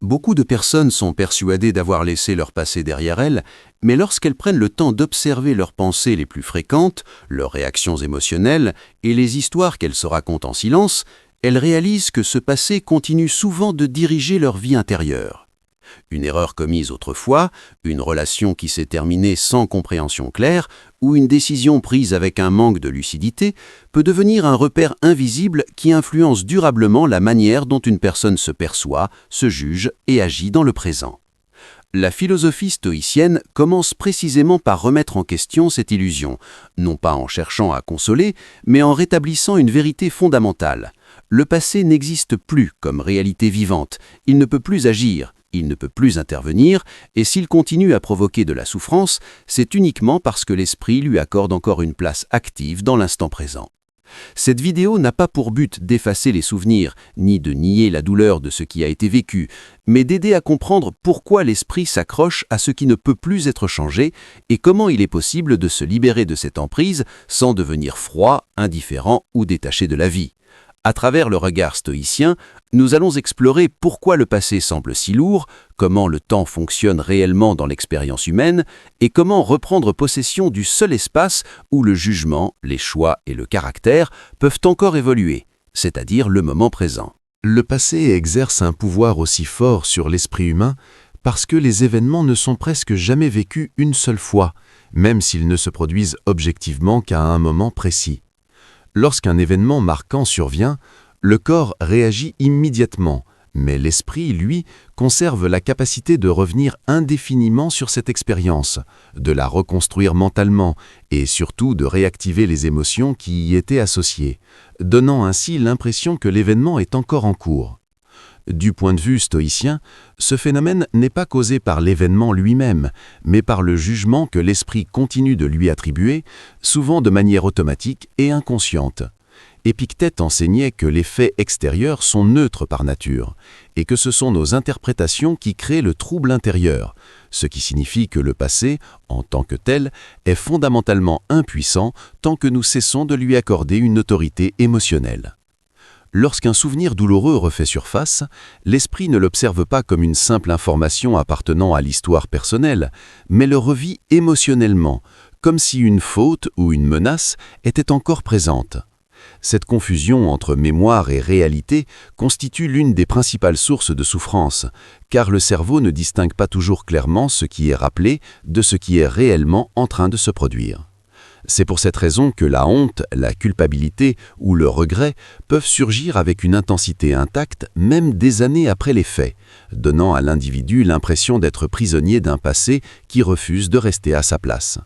Beaucoup de personnes sont persuadées d'avoir laissé leur passé derrière elles, mais lorsqu'elles prennent le temps d'observer leurs pensées les plus fréquentes, leurs réactions émotionnelles et les histoires qu'elles se racontent en silence, elles réalisent que ce passé continue souvent de diriger leur vie intérieure. Une erreur commise autrefois, une relation qui s'est terminée sans compréhension claire ou une décision prise avec un manque de lucidité peut devenir un repère invisible qui influence durablement la manière dont une personne se perçoit, se juge et agit dans le présent. La philosophie stoïcienne commence précisément par remettre en question cette illusion, non pas en cherchant à consoler, mais en rétablissant une vérité fondamentale. Le passé n'existe plus comme réalité vivante, il ne peut plus agir, il ne peut plus intervenir, et s'il continue à provoquer de la souffrance, c'est uniquement parce que l'esprit lui accorde encore une place active dans l'instant présent. Cette vidéo n'a pas pour but d'effacer les souvenirs, ni de nier la douleur de ce qui a été vécu, mais d'aider à comprendre pourquoi l'esprit s'accroche à ce qui ne peut plus être changé et comment il est possible de se libérer de cette emprise sans devenir froid, indifférent ou détaché de la vie. À travers le regard stoïcien, nous allons explorer pourquoi le passé semble si lourd, comment le temps fonctionne réellement dans l'expérience humaine et comment reprendre possession du seul espace où le jugement, les choix et le caractère peuvent encore évoluer, c'est-à-dire le moment présent. Le passé exerce un pouvoir aussi fort sur l'esprit humain parce que les événements ne sont presque jamais vécus une seule fois, même s'ils ne se produisent objectivement qu'à un moment précis. Lorsqu'un événement marquant survient, le corps réagit immédiatement, mais l'esprit, lui, conserve la capacité de revenir indéfiniment sur cette expérience, de la reconstruire mentalement et surtout de réactiver les émotions qui y étaient associées, donnant ainsi l'impression que l'événement est encore en cours. Du point de vue stoïcien, ce phénomène n'est pas causé par l'événement lui-même, mais par le jugement que l'esprit continue de lui attribuer, souvent de manière automatique et inconsciente. Épictète enseignait que les faits extérieurs sont neutres par nature, et que ce sont nos interprétations qui créent le trouble intérieur, ce qui signifie que le passé, en tant que tel, est fondamentalement impuissant tant que nous cessons de lui accorder une autorité émotionnelle. Lorsqu'un souvenir douloureux refait surface, l'esprit ne l'observe pas comme une simple information appartenant à l'histoire personnelle, mais le revit émotionnellement, comme si une faute ou une menace était encore présente. Cette confusion entre mémoire et réalité constitue l'une des principales sources de souffrance, car le cerveau ne distingue pas toujours clairement ce qui est rappelé de ce qui est réellement en train de se produire. C'est pour cette raison que la honte, la culpabilité ou le regret peuvent surgir avec une intensité intacte même des années après les faits, donnant à l'individu l'impression d'être prisonnier d'un passé qui refuse de rester à sa place.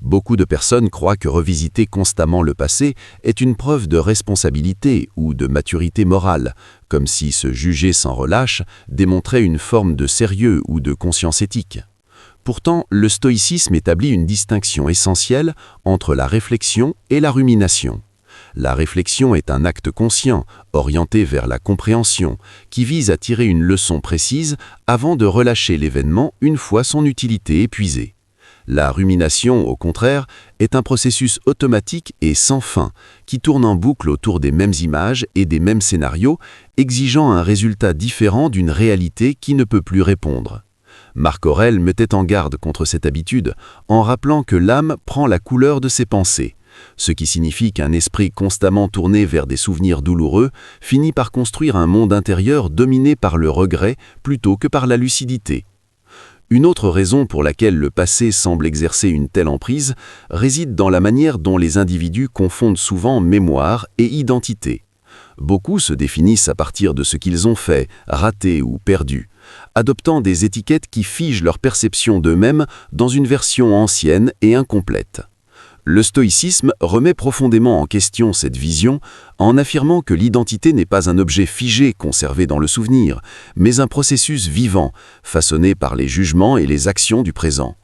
Beaucoup de personnes croient que revisiter constamment le passé est une preuve de responsabilité ou de maturité morale, comme si se juger sans relâche démontrait une forme de sérieux ou de conscience éthique. Pourtant, le stoïcisme établit une distinction essentielle entre la réflexion et la rumination. La réflexion est un acte conscient, orienté vers la compréhension, qui vise à tirer une leçon précise avant de relâcher l'événement une fois son utilité épuisée. La rumination, au contraire, est un processus automatique et sans fin, qui tourne en boucle autour des mêmes images et des mêmes scénarios, exigeant un résultat différent d'une réalité qui ne peut plus répondre. Marc Aurèle mettait en garde contre cette habitude en rappelant que l'âme prend la couleur de ses pensées, ce qui signifie qu'un esprit constamment tourné vers des souvenirs douloureux finit par construire un monde intérieur dominé par le regret plutôt que par la lucidité. Une autre raison pour laquelle le passé semble exercer une telle emprise réside dans la manière dont les individus confondent souvent mémoire et identité. Beaucoup se définissent à partir de ce qu'ils ont fait, raté ou perdu, adoptant des étiquettes qui figent leur perception d'eux-mêmes dans une version ancienne et incomplète. Le stoïcisme remet profondément en question cette vision en affirmant que l'identité n'est pas un objet figé conservé dans le souvenir, mais un processus vivant, façonné par les jugements et les actions du présent.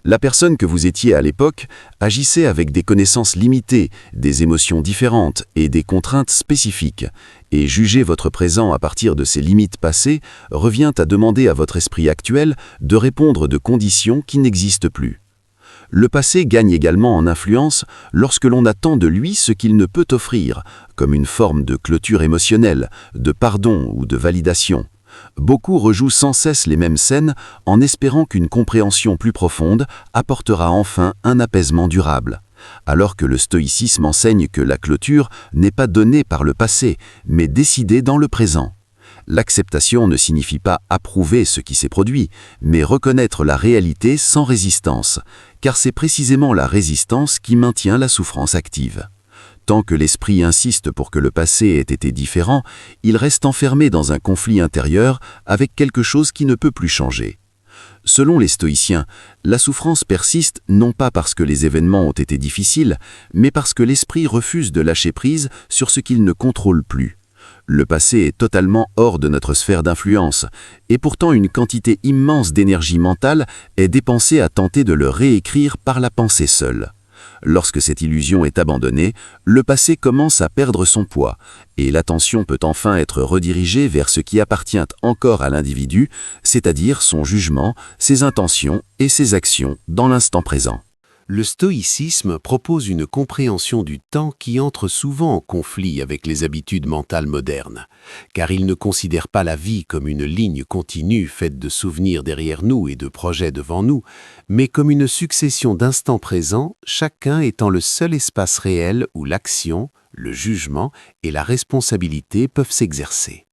La personne que vous étiez à l'époque agissait avec des connaissances limitées, des émotions différentes et des contraintes spécifiques, et juger votre présent à partir de ces limites passées revient à demander à votre esprit actuel de répondre de conditions qui n'existent plus. Le passé gagne également en influence lorsque l'on attend de lui ce qu'il ne peut offrir, comme une forme de clôture émotionnelle, de pardon ou de validation. Beaucoup rejouent sans cesse les mêmes scènes en espérant qu'une compréhension plus profonde apportera enfin un apaisement durable. Alors que le stoïcisme enseigne que la clôture n'est pas donnée par le passé, mais décidée dans le présent. L'acceptation ne signifie pas approuver ce qui s'est produit, mais reconnaître la réalité sans résistance, car c'est précisément la résistance qui maintient la souffrance active. Tant que l'esprit insiste pour que le passé ait été différent, il reste enfermé dans un conflit intérieur avec quelque chose qui ne peut plus changer. Selon les stoïciens, la souffrance persiste non pas parce que les événements ont été difficiles, mais parce que l'esprit refuse de lâcher prise sur ce qu'il ne contrôle plus. Le passé est totalement hors de notre sphère d'influence, et pourtant une quantité immense d'énergie mentale est dépensée à tenter de le réécrire par la pensée seule. Lorsque cette illusion est abandonnée, le passé commence à perdre son poids, et l'attention peut enfin être redirigée vers ce qui appartient encore à l'individu, c'est-à-dire son jugement, ses intentions et ses actions dans l'instant présent. Le stoïcisme propose une compréhension du temps qui entre souvent en conflit avec les habitudes mentales modernes, car il ne considère pas la vie comme une ligne continue faite de souvenirs derrière nous et de projets devant nous, mais comme une succession d'instants présents, chacun étant le seul espace réel où l'action, le jugement et la responsabilité peuvent s'exercer.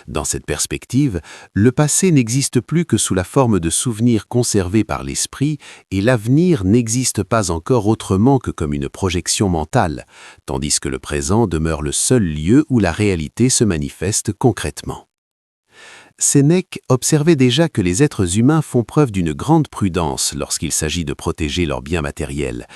Dans cette perspective, le passé n'existe plus que sous la forme de souvenirs conservés par l'esprit et l'avenir n'existe pas encore autrement que comme une projection mentale, tandis que le présent demeure le seul lieu où la réalité se manifeste concrètement. Sénèque observait déjà que les êtres humains font preuve d'une grande prudence lorsqu'il s'agit de protéger leurs biens matériels,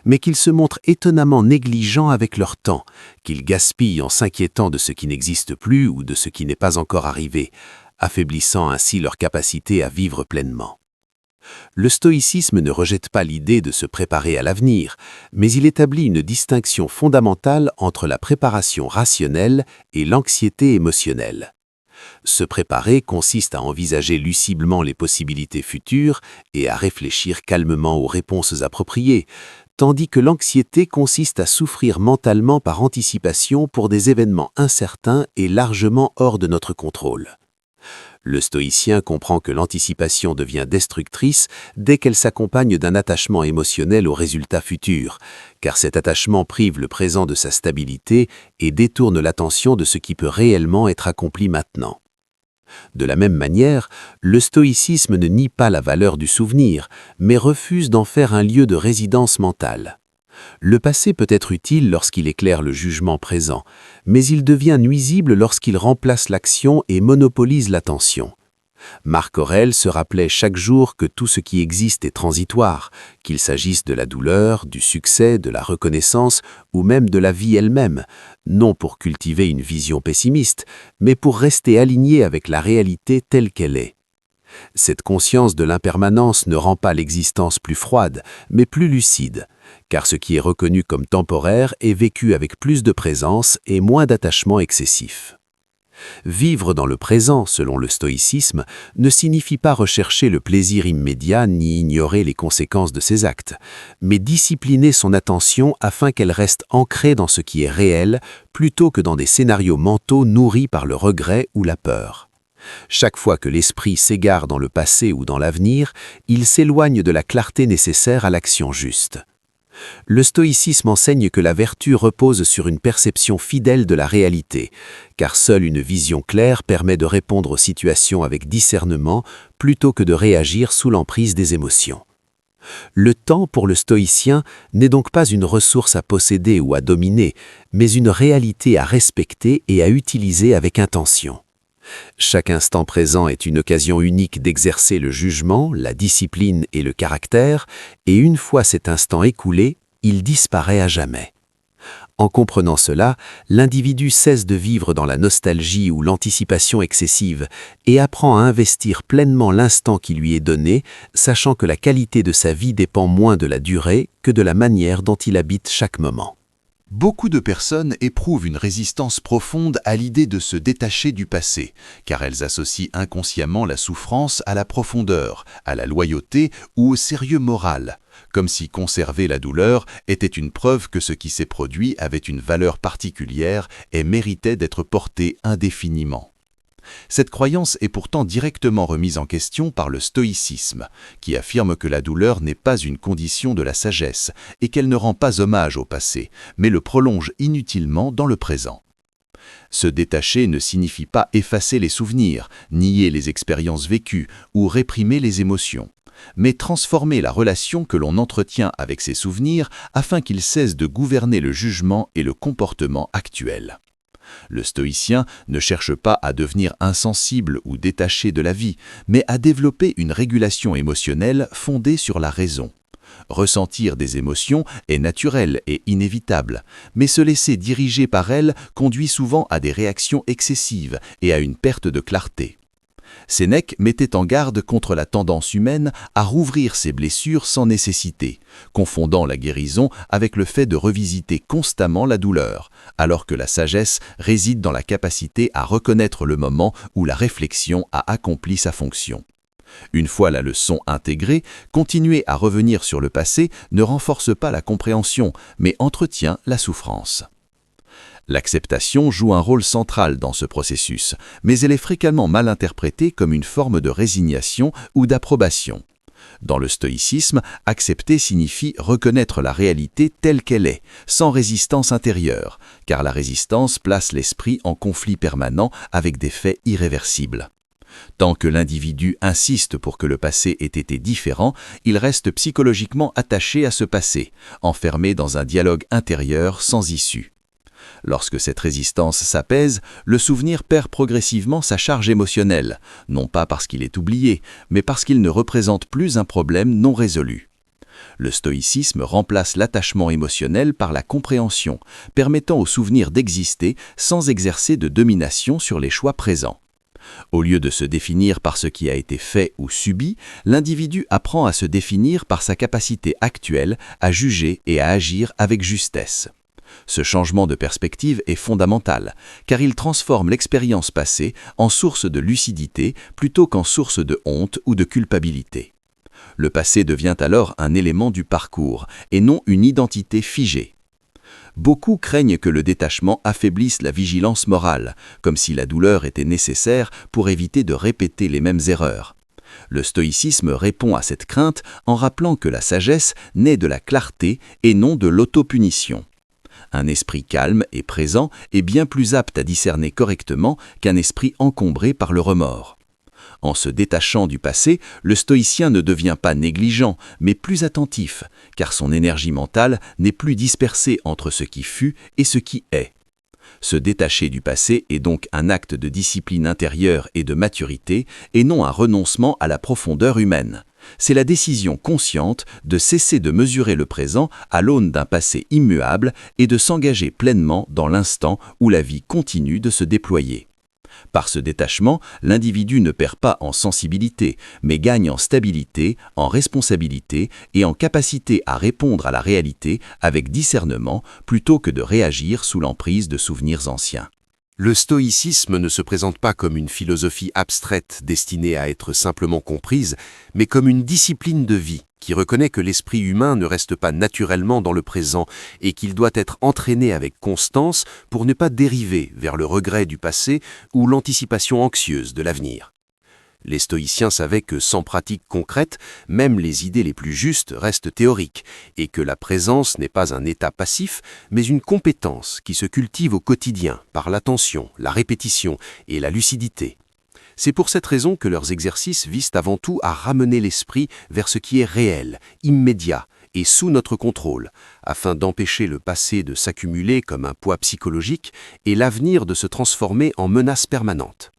mais qu'ils se montrent étonnamment négligents avec leur temps, qu'ils gaspillent en s'inquiétant de ce qui n'existe plus ou de ce qui n'est pas encore arrivé, affaiblissant ainsi leur capacité à vivre pleinement. Le stoïcisme ne rejette pas l'idée de se préparer à l'avenir, mais il établit une distinction fondamentale entre la préparation rationnelle et l'anxiété émotionnelle. Se préparer consiste à envisager lucidement les possibilités futures et à réfléchir calmement aux réponses appropriées, tandis que l'anxiété consiste à souffrir mentalement par anticipation pour des événements incertains et largement hors de notre contrôle. Le stoïcien comprend que l'anticipation devient destructrice dès qu'elle s'accompagne d'un attachement émotionnel aux résultats futurs, car cet attachement prive le présent de sa stabilité et détourne l'attention de ce qui peut réellement être accompli maintenant. De la même manière, le stoïcisme ne nie pas la valeur du souvenir, mais refuse d'en faire un lieu de résidence mentale. Le passé peut être utile lorsqu'il éclaire le jugement présent, mais il devient nuisible lorsqu'il remplace l'action et monopolise l'attention. Marc Aurèle se rappelait chaque jour que tout ce qui existe est transitoire, qu'il s'agisse de la douleur, du succès, de la reconnaissance ou même de la vie elle-même, non pour cultiver une vision pessimiste, mais pour rester aligné avec la réalité telle qu'elle est. Cette conscience de l'impermanence ne rend pas l'existence plus froide, mais plus lucide, car ce qui est reconnu comme temporaire est vécu avec plus de présence et moins d'attachement excessif. Vivre dans le présent, selon le stoïcisme, ne signifie pas rechercher le plaisir immédiat ni ignorer les conséquences de ses actes, mais discipliner son attention afin qu'elle reste ancrée dans ce qui est réel plutôt que dans des scénarios mentaux nourris par le regret ou la peur. Chaque fois que l'esprit s'égare dans le passé ou dans l'avenir, il s'éloigne de la clarté nécessaire à l'action juste. Le stoïcisme enseigne que la vertu repose sur une perception fidèle de la réalité, car seule une vision claire permet de répondre aux situations avec discernement plutôt que de réagir sous l'emprise des émotions. Le temps, pour le stoïcien, n'est donc pas une ressource à posséder ou à dominer, mais une réalité à respecter et à utiliser avec intention. Chaque instant présent est une occasion unique d'exercer le jugement, la discipline et le caractère, et une fois cet instant écoulé, il disparaît à jamais. En comprenant cela, l'individu cesse de vivre dans la nostalgie ou l'anticipation excessive et apprend à investir pleinement l'instant qui lui est donné, sachant que la qualité de sa vie dépend moins de la durée que de la manière dont il habite chaque moment. Beaucoup de personnes éprouvent une résistance profonde à l'idée de se détacher du passé, car elles associent inconsciemment la souffrance à la profondeur, à la loyauté ou au sérieux moral, comme si conserver la douleur était une preuve que ce qui s'est produit avait une valeur particulière et méritait d'être porté indéfiniment. Cette croyance est pourtant directement remise en question par le stoïcisme, qui affirme que la douleur n'est pas une condition de la sagesse et qu'elle ne rend pas hommage au passé, mais le prolonge inutilement dans le présent. Se détacher ne signifie pas effacer les souvenirs, nier les expériences vécues ou réprimer les émotions, mais transformer la relation que l'on entretient avec ces souvenirs afin qu'ils cessent de gouverner le jugement et le comportement actuel. Le stoïcien ne cherche pas à devenir insensible ou détaché de la vie, mais à développer une régulation émotionnelle fondée sur la raison. Ressentir des émotions est naturel et inévitable, mais se laisser diriger par elles conduit souvent à des réactions excessives et à une perte de clarté. Sénèque mettait en garde contre la tendance humaine à rouvrir ses blessures sans nécessité, confondant la guérison avec le fait de revisiter constamment la douleur, alors que la sagesse réside dans la capacité à reconnaître le moment où la réflexion a accompli sa fonction. Une fois la leçon intégrée, continuer à revenir sur le passé ne renforce pas la compréhension, mais entretient la souffrance. L'acceptation joue un rôle central dans ce processus, mais elle est fréquemment mal interprétée comme une forme de résignation ou d'approbation. Dans le stoïcisme, accepter signifie reconnaître la réalité telle qu'elle est, sans résistance intérieure, car la résistance place l'esprit en conflit permanent avec des faits irréversibles. Tant que l'individu insiste pour que le passé ait été différent, il reste psychologiquement attaché à ce passé, enfermé dans un dialogue intérieur sans issue. Lorsque cette résistance s'apaise, le souvenir perd progressivement sa charge émotionnelle, non pas parce qu'il est oublié, mais parce qu'il ne représente plus un problème non résolu. Le stoïcisme remplace l'attachement émotionnel par la compréhension, permettant au souvenir d'exister sans exercer de domination sur les choix présents. Au lieu de se définir par ce qui a été fait ou subi, l'individu apprend à se définir par sa capacité actuelle à juger et à agir avec justesse. Ce changement de perspective est fondamental, car il transforme l'expérience passée en source de lucidité plutôt qu'en source de honte ou de culpabilité. Le passé devient alors un élément du parcours, et non une identité figée. Beaucoup craignent que le détachement affaiblisse la vigilance morale, comme si la douleur était nécessaire pour éviter de répéter les mêmes erreurs. Le stoïcisme répond à cette crainte en rappelant que la sagesse naît de la clarté et non de l'autopunition. Un esprit calme et présent est bien plus apte à discerner correctement qu'un esprit encombré par le remords. En se détachant du passé, le stoïcien ne devient pas négligent, mais plus attentif, car son énergie mentale n'est plus dispersée entre ce qui fut et ce qui est. Se détacher du passé est donc un acte de discipline intérieure et de maturité, et non un renoncement à la profondeur humaine. C'est la décision consciente de cesser de mesurer le présent à l'aune d'un passé immuable et de s'engager pleinement dans l'instant où la vie continue de se déployer. Par ce détachement, l'individu ne perd pas en sensibilité, mais gagne en stabilité, en responsabilité et en capacité à répondre à la réalité avec discernement plutôt que de réagir sous l'emprise de souvenirs anciens. Le stoïcisme ne se présente pas comme une philosophie abstraite destinée à être simplement comprise, mais comme une discipline de vie qui reconnaît que l'esprit humain ne reste pas naturellement dans le présent et qu'il doit être entraîné avec constance pour ne pas dériver vers le regret du passé ou l'anticipation anxieuse de l'avenir. Les stoïciens savaient que sans pratique concrète, même les idées les plus justes restent théoriques, et que la présence n'est pas un état passif, mais une compétence qui se cultive au quotidien par l'attention, la répétition et la lucidité. C'est pour cette raison que leurs exercices visent avant tout à ramener l'esprit vers ce qui est réel, immédiat et sous notre contrôle, afin d'empêcher le passé de s'accumuler comme un poids psychologique et l'avenir de se transformer en menace permanente.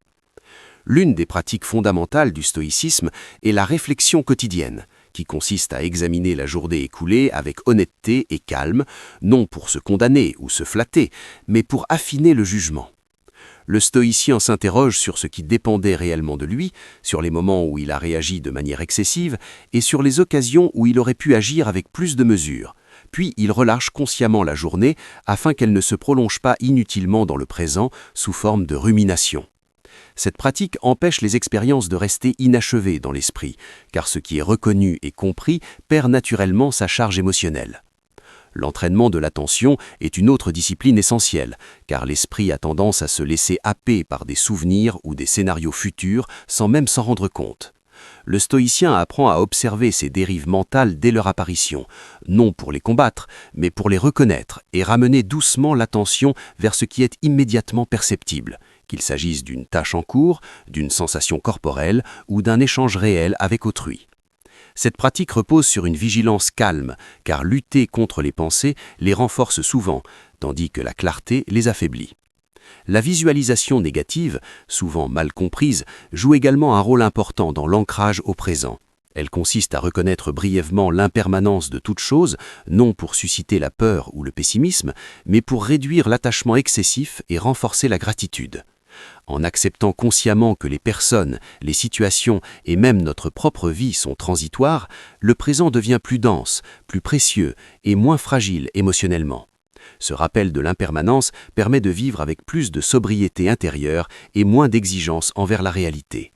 L'une des pratiques fondamentales du stoïcisme est la réflexion quotidienne, qui consiste à examiner la journée écoulée avec honnêteté et calme, non pour se condamner ou se flatter, mais pour affiner le jugement. Le stoïcien s'interroge sur ce qui dépendait réellement de lui, sur les moments où il a réagi de manière excessive et sur les occasions où il aurait pu agir avec plus de mesure. Puis il relâche consciemment la journée afin qu'elle ne se prolonge pas inutilement dans le présent sous forme de rumination. Cette pratique empêche les expériences de rester inachevées dans l'esprit, car ce qui est reconnu et compris perd naturellement sa charge émotionnelle. L'entraînement de l'attention est une autre discipline essentielle, car l'esprit a tendance à se laisser happer par des souvenirs ou des scénarios futurs sans même s'en rendre compte. Le stoïcien apprend à observer ces dérives mentales dès leur apparition, non pour les combattre, mais pour les reconnaître et ramener doucement l'attention vers ce qui est immédiatement perceptible, qu'il s'agisse d'une tâche en cours, d'une sensation corporelle ou d'un échange réel avec autrui. Cette pratique repose sur une vigilance calme, car lutter contre les pensées les renforce souvent, tandis que la clarté les affaiblit. La visualisation négative, souvent mal comprise, joue également un rôle important dans l'ancrage au présent. Elle consiste à reconnaître brièvement l'impermanence de toute chose, non pour susciter la peur ou le pessimisme, mais pour réduire l'attachement excessif et renforcer la gratitude. En acceptant consciemment que les personnes, les situations et même notre propre vie sont transitoires, le présent devient plus dense, plus précieux et moins fragile émotionnellement. Ce rappel de l'impermanence permet de vivre avec plus de sobriété intérieure et moins d'exigence envers la réalité.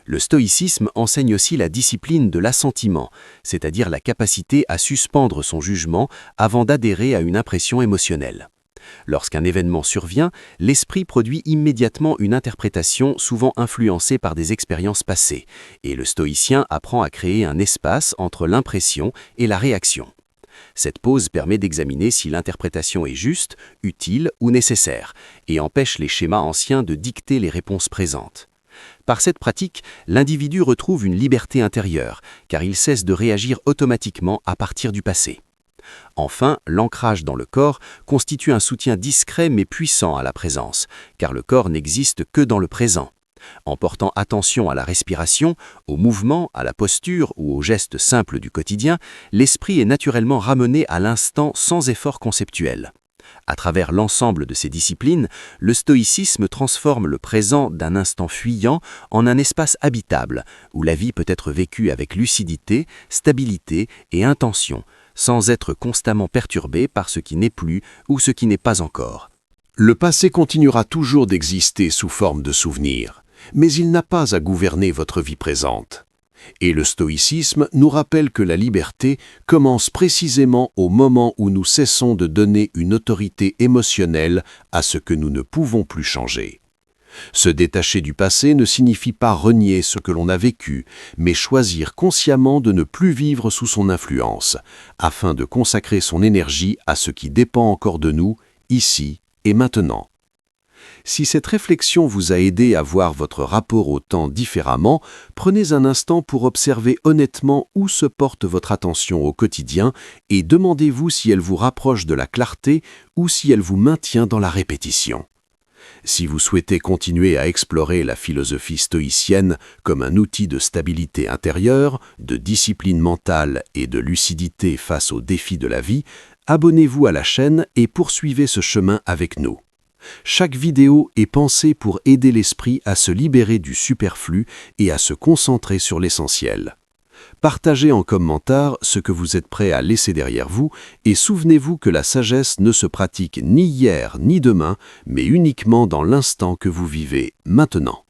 Le stoïcisme enseigne aussi la discipline de l'assentiment, c'est-à-dire la capacité à suspendre son jugement avant d'adhérer à une impression émotionnelle. Lorsqu'un événement survient, l'esprit produit immédiatement une interprétation souvent influencée par des expériences passées, et le stoïcien apprend à créer un espace entre l'impression et la réaction. Cette pause permet d'examiner si l'interprétation est juste, utile ou nécessaire, et empêche les schémas anciens de dicter les réponses présentes. Par cette pratique, l'individu retrouve une liberté intérieure, car il cesse de réagir automatiquement à partir du passé. Enfin, l'ancrage dans le corps constitue un soutien discret mais puissant à la présence, car le corps n'existe que dans le présent. En portant attention à la respiration, au mouvement, à la posture ou aux gestes simples du quotidien, l'esprit est naturellement ramené à l'instant sans effort conceptuel. À travers l'ensemble de ces disciplines, le stoïcisme transforme le présent d'un instant fuyant en un espace habitable, où la vie peut être vécue avec lucidité, stabilité et intention, sans être constamment perturbée par ce qui n'est plus ou ce qui n'est pas encore. Le passé continuera toujours d'exister sous forme de souvenirs, mais il n'a pas à gouverner votre vie présente. Et le stoïcisme nous rappelle que la liberté commence précisément au moment où nous cessons de donner une autorité émotionnelle à ce que nous ne pouvons plus changer. Se détacher du passé ne signifie pas renier ce que l'on a vécu, mais choisir consciemment de ne plus vivre sous son influence, afin de consacrer son énergie à ce qui dépend encore de nous, ici et maintenant. Si cette réflexion vous a aidé à voir votre rapport au temps différemment, prenez un instant pour observer honnêtement où se porte votre attention au quotidien et demandez-vous si elle vous rapproche de la clarté ou si elle vous maintient dans la répétition. Si vous souhaitez continuer à explorer la philosophie stoïcienne comme un outil de stabilité intérieure, de discipline mentale et de lucidité face aux défis de la vie, abonnez-vous à la chaîne et poursuivez ce chemin avec nous. Chaque vidéo est pensée pour aider l'esprit à se libérer du superflu et à se concentrer sur l'essentiel. Partagez en commentaire ce que vous êtes prêt à laisser derrière vous et souvenez-vous que la sagesse ne se pratique ni hier ni demain, mais uniquement dans l'instant que vous vivez maintenant.